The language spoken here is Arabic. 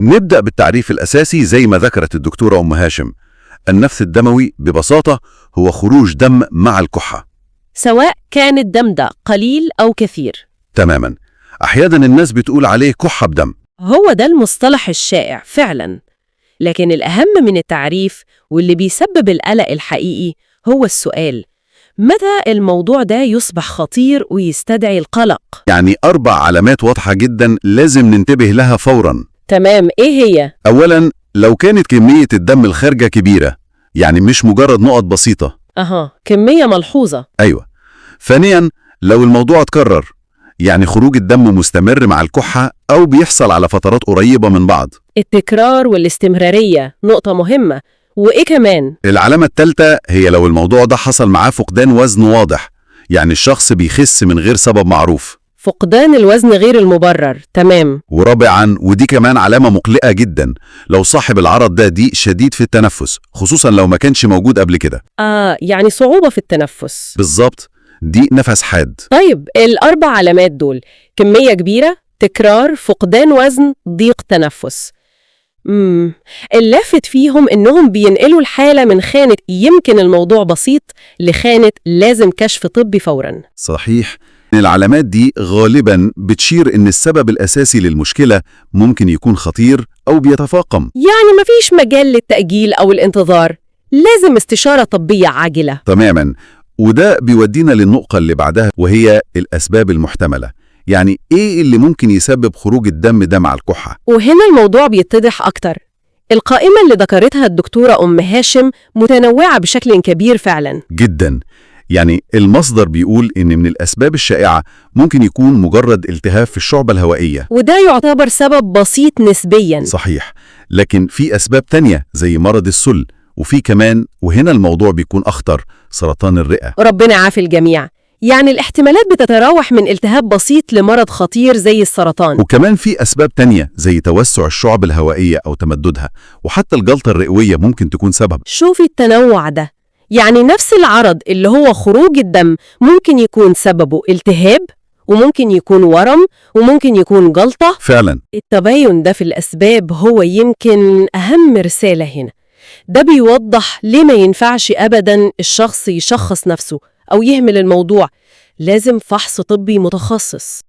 نبدأ بالتعريف الأساسي زي ما ذكرت الدكتورة أم هاشم. النفث الدموي ببساطة هو خروج دم مع الكحة. سواء كان الدم ده قليل أو كثير. تماما. أحيانا الناس بتقول عليه كحة بدم. هو ده المصطلح الشائع فعلا، لكن الأهم من التعريف واللي بيسبب القلق الحقيقي هو السؤال: متى الموضوع ده يصبح خطير ويستدعي القلق؟ يعني 4 علامات واضحة جدا لازم ننتبه لها فورا. تمام، إيه هي؟ أولا، لو كانت كمية الدم الخارجة كبيرة، يعني مش مجرد نقط بسيطة. كمية ملحوظة. أيوة. ثانيا، لو الموضوع اتكرر، يعني خروج الدم مستمر مع الكحة أو بيحصل على فترات قريبة من بعض. التكرار والاستمرارية نقطة مهمة. وإيه كمان؟ العلامة الثالثة هي لو الموضوع ده حصل معاه فقدان وزن واضح، يعني الشخص بيخس من غير سبب معروف. فقدان الوزن غير المبرر. تمام. ورابعا، ودي كمان علامة مقلقة جدا، لو صاحب العرض ده ضيق شديد في التنفس، خصوصا لو ما كانش موجود قبل كده. يعني صعوبة في التنفس. بالظبط، ضيق نفس حاد. طيب، ال4 علامات دول: كمية كبيرة، تكرار، فقدان وزن، ضيق تنفس. اللافت فيهم إنهم بينقلوا الحالة من خانة يمكن الموضوع بسيط لخانة لازم كشف طبي فوراً. صحيح. العلامات دي غالبا بتشير إن السبب الأساسي للمشكلة ممكن يكون خطير أو بيتفاقم. يعني مفيش مجال للتأجيل أو الانتظار، لازم استشارة طبية عاجلة. تماما. وده بيودينا للنقطة اللي بعدها، وهي الأسباب المحتملة. يعني إيه اللي ممكن يسبب خروج الدم ده مع الكحة؟ وهنا الموضوع بيتضح أكتر. القائمة اللي ذكرتها الدكتورة أم هاشم متنوعة بشكل كبير فعلا. جدا. يعني المصدر بيقول إن من الأسباب الشائعة ممكن يكون مجرد التهاب في الشعبة الهوائية، وده يعتبر سبب بسيط نسبيا. صحيح. لكن في أسباب تانية زي مرض السل، وفي كمان، وهنا الموضوع بيكون أخطر، سرطان الرئة. ربنا يعافي الجميع. يعني الاحتمالات بتتراوح من التهاب بسيط لمرض خطير زي السرطان. وكمان في أسباب تانية زي توسع الشعب الهوائية أو تمددها، وحتى الجلطة الرئوية ممكن تكون سبب. شوفي التنوع ده، يعني نفس العرض اللي هو خروج الدم ممكن يكون سببه التهاب، وممكن يكون ورم، وممكن يكون جلطة. فعلا. التباين ده في الأسباب هو يمكن أهم رسالة هنا. ده بيوضح ليه ما ينفعش أبداً الشخص يشخص نفسه أو يهمل الموضوع. لازم فحص طبي متخصص.